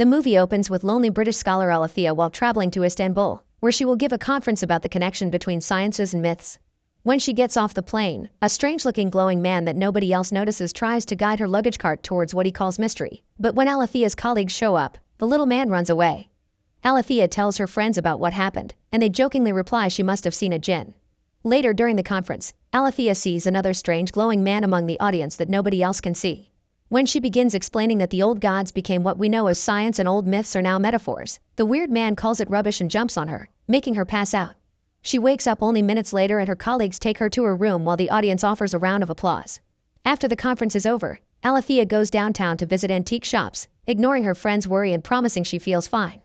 The movie opens with lonely British scholar Alethea while traveling to Istanbul, where she will give a conference about the connection between sciences and myths. When she gets off the plane, a strange-looking glowing man that nobody else notices tries to guide her luggage cart towards what he calls mystery. But when Alethea's colleagues show up, the little man runs away. Alethea tells her friends about what happened, and they jokingly reply she must have seen a djinn. Later during the conference, Alethea sees another strange glowing man among the audience that nobody else can see. When she begins explaining that the old gods became what we know as science and old myths are now metaphors, the weird man calls it rubbish and jumps on her, making her pass out. She wakes up only minutes later and her colleagues take her to her room while the audience offers a round of applause. After the conference is over, Alethea goes downtown to visit antique shops, ignoring her friends' worry and promising she feels fine.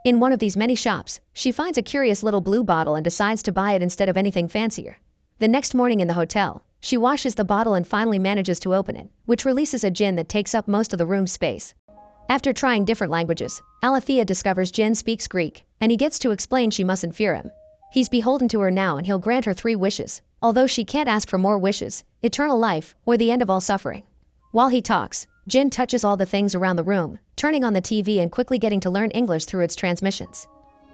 In one of these many shops, she finds a curious little blue bottle and decides to buy it instead of anything fancier. The next morning in the hotel, she washes the bottle and finally manages to open it, which releases a djinn that takes up most of the room's space. After trying different languages, Alethea discovers Djinn speaks Greek, and he gets to explain she mustn't fear him. He's beholden to her now and he'll grant her 3 wishes, although she can't ask for more wishes: eternal life, or the end of all suffering. While he talks, Djinn touches all the things around the room, turning on the TV and quickly getting to learn English through its transmissions.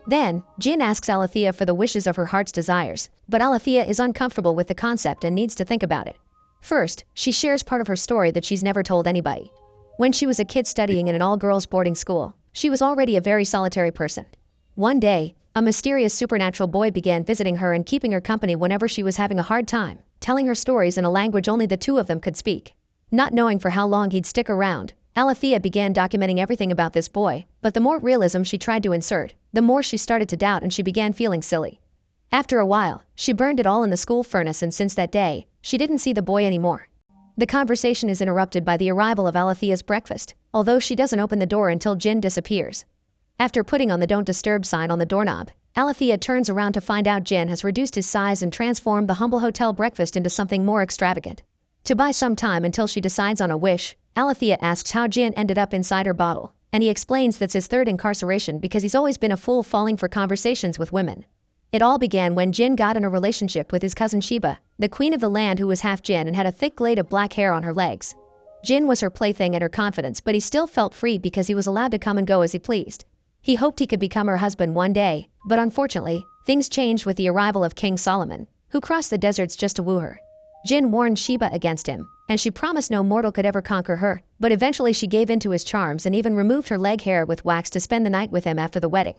Then, Djinn asks Alethea for the wishes of her heart's desires, but Alethea is uncomfortable with the concept and needs to think about it. First, she shares part of her story that she's never told anybody. When she was a kid studying in an all-girls boarding school, she was already a very solitary person. One day, a mysterious supernatural boy began visiting her and keeping her company whenever she was having a hard time, telling her stories in a language only the 2 of them could speak. Not knowing for how long he'd stick around, Alethea began documenting everything about this boy, but the more realism she tried to insert, the more she started to doubt and she began feeling silly. After a while, she burned it all in the school furnace and since that day, she didn't see the boy anymore. The conversation is interrupted by the arrival of Alethea's breakfast, although she doesn't open the door until Djinn disappears. After putting on the "Don't Disturb" sign on the doorknob, Alethea turns around to find out Djinn has reduced his size and transformed the humble hotel breakfast into something more extravagant. To buy some time until she decides on a wish, Alethea asks how Djinn ended up inside her bottle, and he explains that's his 3rd incarceration because he's always been a fool falling for conversations with women. It all began when Djinn got in a relationship with his cousin Sheba, the queen of the land who was half Djinn and had a thick glade of black hair on her legs. Djinn was her plaything and her confidence, but he still felt free because he was allowed to come and go as he pleased. He hoped he could become her husband one day, but unfortunately, things changed with the arrival of King Solomon, who crossed the deserts just to woo her. Djinn warned Sheba against him, and she promised no mortal could ever conquer her, but eventually she gave in to his charms and even removed her leg hair with wax to spend the night with him after the wedding.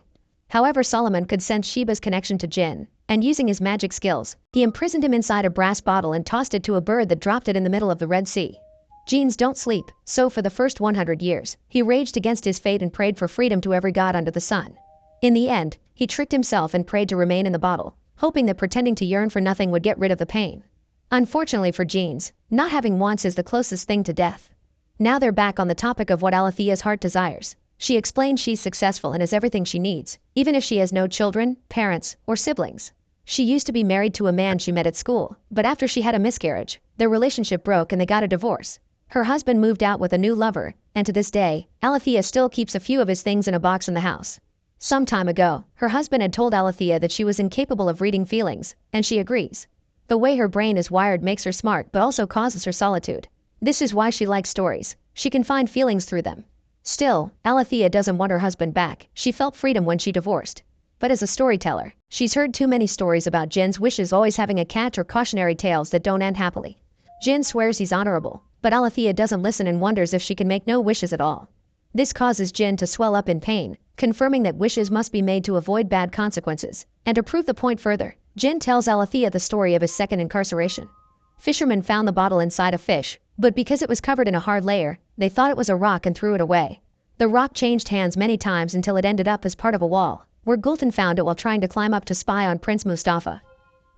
However, Solomon could sense Sheba's connection to Djinn, and using his magic skills, he imprisoned him inside a brass bottle and tossed it to a bird that dropped it in the middle of the Red Sea. Jinns don't sleep, so for the first 100 years, he raged against his fate and prayed for freedom to every god under the sun. In the end, he tricked himself and prayed to remain in the bottle, hoping that pretending to yearn for nothing would get rid of the pain. Unfortunately for Jinns, not having wants is the closest thing to death. Now they're back on the topic of what Alethea's heart desires. She explains she's successful and has everything she needs, even if she has no children, parents, or siblings. She used to be married to a man she met at school, but after she had a miscarriage, their relationship broke and they got a divorce. Her husband moved out with a new lover, and to this day, Alethea still keeps a few of his things in a box in the house. Some time ago, her husband had told Alethea that she was incapable of reading feelings, and she agrees. The way her brain is wired makes her smart but also causes her solitude. This is why she likes stories. She can find feelings through them. Still, Alethea doesn't want her husband back. She felt freedom when she divorced. But as a storyteller, she's heard too many stories about Djinn's wishes always having a catch or cautionary tales that don't end happily. Djinn swears he's honorable, but Alethea doesn't listen and wonders if she can make no wishes at all. This causes Djinn to swell up in pain, confirming that wishes must be made to avoid bad consequences. And to prove the point further, Djinn tells Alethea the story of his 2nd incarceration. Fishermen found the bottle inside a fish, but because it was covered in a hard layer, they thought it was a rock and threw it away. The rock changed hands many times until it ended up as part of a wall, where Gultan found it while trying to climb up to spy on Prince Mustafa.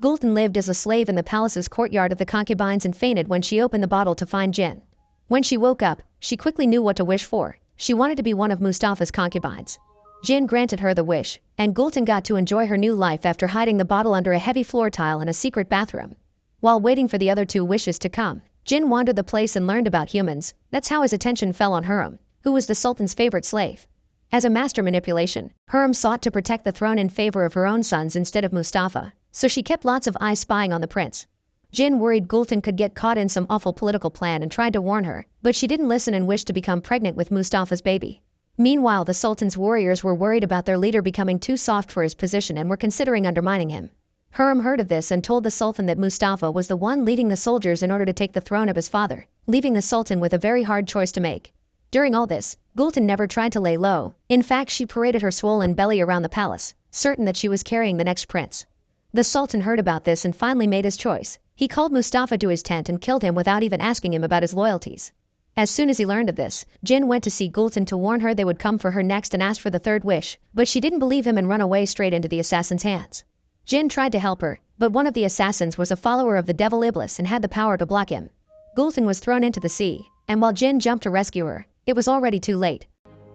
Gultan lived as a slave in the palace's courtyard of the concubines and fainted when she opened the bottle to find Djinn. When she woke up, she quickly knew what to wish for. She wanted to be one of Mustafa's concubines. Djinn granted her the wish, and Gultan got to enjoy her new life after hiding the bottle under a heavy floor tile in a secret bathroom. While waiting for the other 2 wishes to come, Djinn wandered the place and learned about humans. That's how his attention fell on Hurrem, who was the Sultan's favorite slave. As a master manipulation, Hurrem sought to protect the throne in favor of her own sons instead of Mustafa, so she kept lots of eyes spying on the prince. Djinn worried Gultan could get caught in some awful political plan and tried to warn her, but she didn't listen and wished to become pregnant with Mustafa's baby. Meanwhile, the Sultan's warriors were worried about their leader becoming too soft for his position and were considering undermining him. Hurrem heard of this and told the Sultan that Mustafa was the one leading the soldiers in order to take the throne of his father, leaving the Sultan with a very hard choice to make. During all this, Gultan never tried to lay low. In fact, she paraded her swollen belly around the palace, certain that she was carrying the next prince. The Sultan heard about this and finally made his choice. He called Mustafa to his tent and killed him without even asking him about his loyalties. As soon as he learned of this, Djinn went to see Gultan to warn her they would come for her next and ask for the third wish, but she didn't believe him and run away straight into the assassin's hands. Djinn tried to help her, but one of the assassins was a follower of the devil Iblis and had the power to block him. Gultan was thrown into the sea, and while Djinn jumped to rescue her, it was already too late.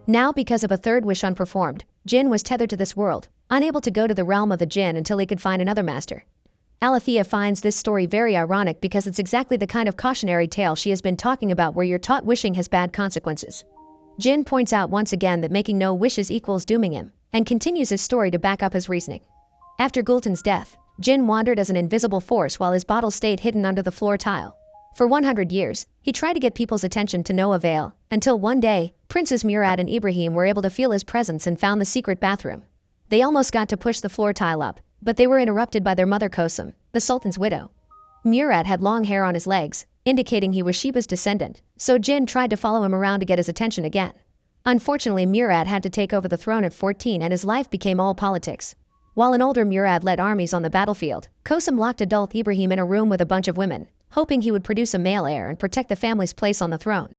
Now, because of a third wish unperformed, Djinn was tethered to this world, unable to go to the realm of the Djinn until he could find another master. Alethea finds this story very ironic because it's exactly the kind of cautionary tale she has been talking about where you're taught wishing has bad consequences. Djinn points out once again that making no wishes equals dooming him, and continues his story to back up his reasoning. After Gultan's death, Djinn wandered as an invisible force while his bottle stayed hidden under the floor tile. For 100 years, he tried to get people's attention to no avail, until one day, Princes Murad and Ibrahim were able to feel his presence and found the secret bathroom. They almost got to push the floor tile up, but they were interrupted by their mother Kosum, the Sultan's widow. Murad had long hair on his legs, indicating he was Sheba's descendant, so Djinn tried to follow him around to get his attention again. Unfortunately, Murad had to take over the throne at 14 and his life became all politics. While an older Murad led armies on the battlefield, Kosum locked adult Ibrahim in a room with a bunch of women, hoping he would produce a male heir and protect the family's place on the throne.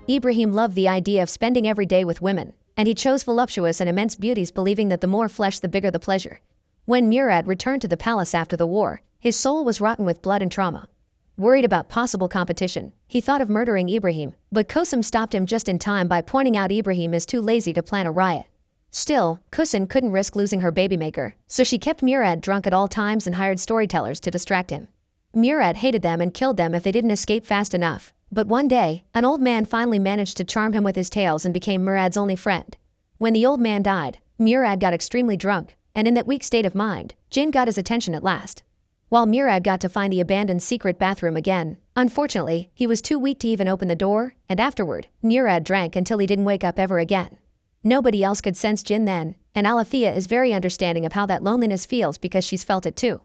Ibrahim loved the idea of spending every day with women, and he chose voluptuous and immense beauties, believing that the more flesh the bigger the pleasure. When Murad returned to the palace after the war, his soul was rotten with blood and trauma. Worried about possible competition, he thought of murdering Ibrahim, but Kosum stopped him just in time by pointing out Ibrahim is too lazy to plan a riot. Still, Kosum couldn't risk losing her babymaker, so she kept Murad drunk at all times and hired storytellers to distract him. Murad hated them and killed them if they didn't escape fast enough, but one day, an old man finally managed to charm him with his tales and became Murad's only friend. When the old man died, Murad got extremely drunk, and in that weak state of mind, Djinn got his attention at last. While Murad got to find the abandoned secret bathroom again, unfortunately, he was too weak to even open the door, and afterward, Murad drank until he didn't wake up ever again. Nobody else could sense Djinn then, and Alethea is very understanding of how that loneliness feels because she's felt it too.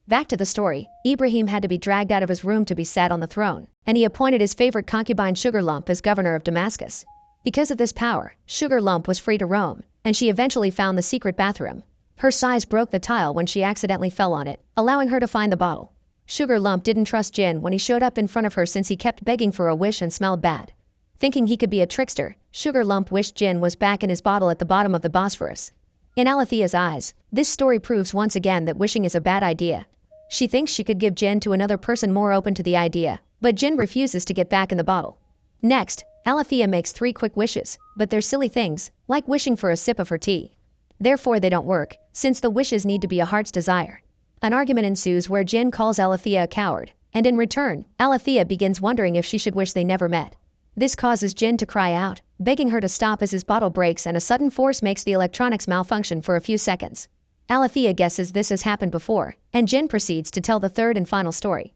Back to the story, Ibrahim had to be dragged out of his room to be sat on the throne, and he appointed his favorite concubine Sugar Lump as governor of Damascus. Because of this power, Sugar Lump was free to roam, and she eventually found the secret bathroom. Her size broke the tile when she accidentally fell on it, allowing her to find the bottle. Sugar Lump didn't trust Djinn when he showed up in front of her since he kept begging for a wish and smelled bad. Thinking he could be a trickster, Sugar Lump wished Djinn was back in his bottle at the bottom of the Bosphorus. In Alethea's eyes, this story proves once again that wishing is a bad idea. She thinks she could give Djinn to another person more open to the idea, but Djinn refuses to get back in the bottle. Next, Alethea makes 3 quick wishes, but they're silly things, like wishing for a sip of her tea. Therefore they don't work, since the wishes need to be a heart's desire. An argument ensues where Djinn calls Alethea a coward, and in return, Alethea begins wondering if she should wish they never met. This causes Djinn to cry out, begging her to stop as his bottle breaks and a sudden force makes the electronics malfunction for a few seconds. Alethea guesses this has happened before, and Djinn proceeds to tell the third and final story.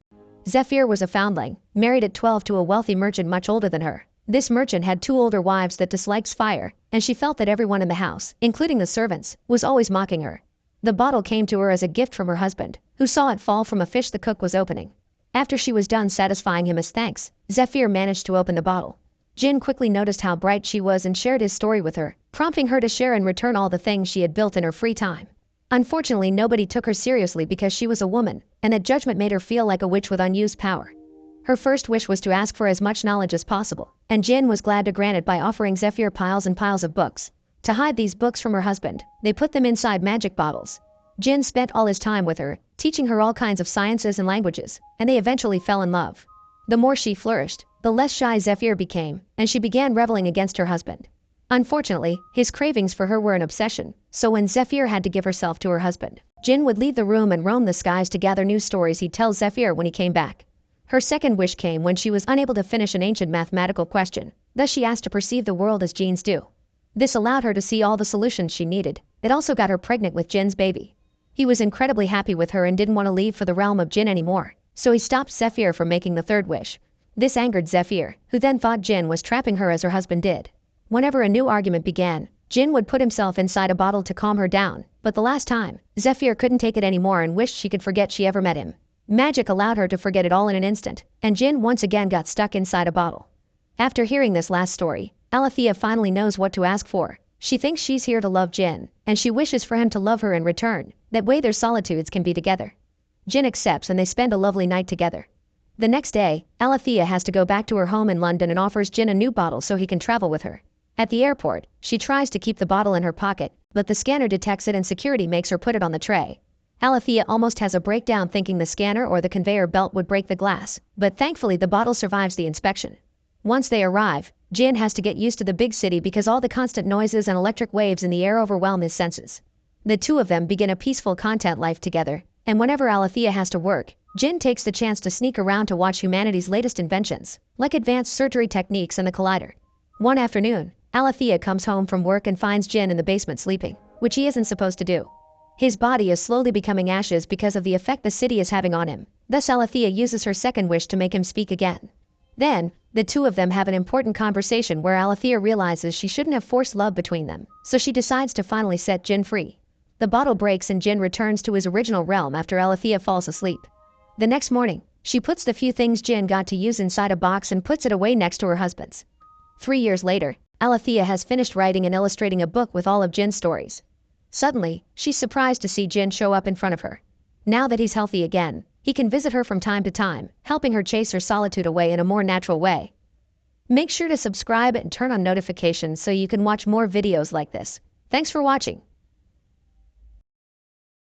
Zephyr was a foundling, married at 12 to a wealthy merchant much older than her. This merchant had 2 older wives that dislikes fire, and she felt that everyone in the house, including the servants, was always mocking her. The bottle came to her as a gift from her husband, who saw it fall from a fish the cook was opening. After she was done satisfying him as thanks, Zephyr managed to open the bottle. Djinn quickly noticed how bright she was and shared his story with her, prompting her to share in return all the things she had built in her free time. Unfortunately, nobody took her seriously because she was a woman, and that judgment made her feel like a witch with unused power. Her first wish was to ask for as much knowledge as possible, and Djinn was glad to grant it by offering Zephyr piles and piles of books. To hide these books from her husband, they put them inside magic bottles. Djinn spent all his time with her, teaching her all kinds of sciences and languages, and they eventually fell in love. The more she flourished, the less shy Zephyr became, and she began rebelling against her husband. Unfortunately, his cravings for her were an obsession, so when Zephyr had to give herself to her husband, Djinn would leave the room and roam the skies to gather new stories he'd tell Zephyr when he came back. Her second wish came when she was unable to finish an ancient mathematical question, thus she asked to perceive the world as genes do. This allowed her to see all the solutions she needed. It also got her pregnant with Djinn's baby. He was incredibly happy with her and didn't want to leave for the realm of Djinn anymore, so he stopped Zephyr from making the third wish. This angered Zephyr, who then thought Djinn was trapping her as her husband did. Whenever a new argument began, Djinn would put himself inside a bottle to calm her down, but the last time, Zephyr couldn't take it anymore and wished she could forget she ever met him. Magic allowed her to forget it all in an instant, and Djinn once again got stuck inside a bottle. After hearing this last story, Alethea finally knows what to ask for. She thinks she's here to love Djinn, and she wishes for him to love her in return, that way their solitudes can be together. Djinn accepts and they spend a lovely night together. The next day, Alethea has to go back to her home in London and offers Djinn a new bottle so he can travel with her. At the airport, she tries to keep the bottle in her pocket, but the scanner detects it and security makes her put it on the tray. Alethea almost has a breakdown thinking the scanner or the conveyor belt would break the glass, but thankfully the bottle survives the inspection. Once they arrive, Djinn has to get used to the big city because all the constant noises and electric waves in the air overwhelm his senses. The two of them begin a peaceful content life together, and whenever Alethea has to work, Djinn takes the chance to sneak around to watch humanity's latest inventions, like advanced surgery techniques and the collider. One afternoon, Alethea comes home from work and finds Djinn in the basement sleeping, which he isn't supposed to do. His body is slowly becoming ashes because of the effect the city is having on him, thus Alethea uses her second wish to make him speak again. Then, the two of them have an important conversation where Alethea realizes she shouldn't have forced love between them, so she decides to finally set Djinn free. The bottle breaks and Djinn returns to his original realm after Alethea falls asleep. The next morning, she puts the few things Djinn got to use inside a box and puts it away next to her husband's. 3 years later, Alethea has finished writing and illustrating a book with all of Djinn's stories. Suddenly, she's surprised to see Djinn show up in front of her. Now that he's healthy again, he can visit her from time to time, helping her chase her solitude away in a more natural way. Make sure to subscribe and turn on notifications so you can watch more videos like this. Thanks for watching.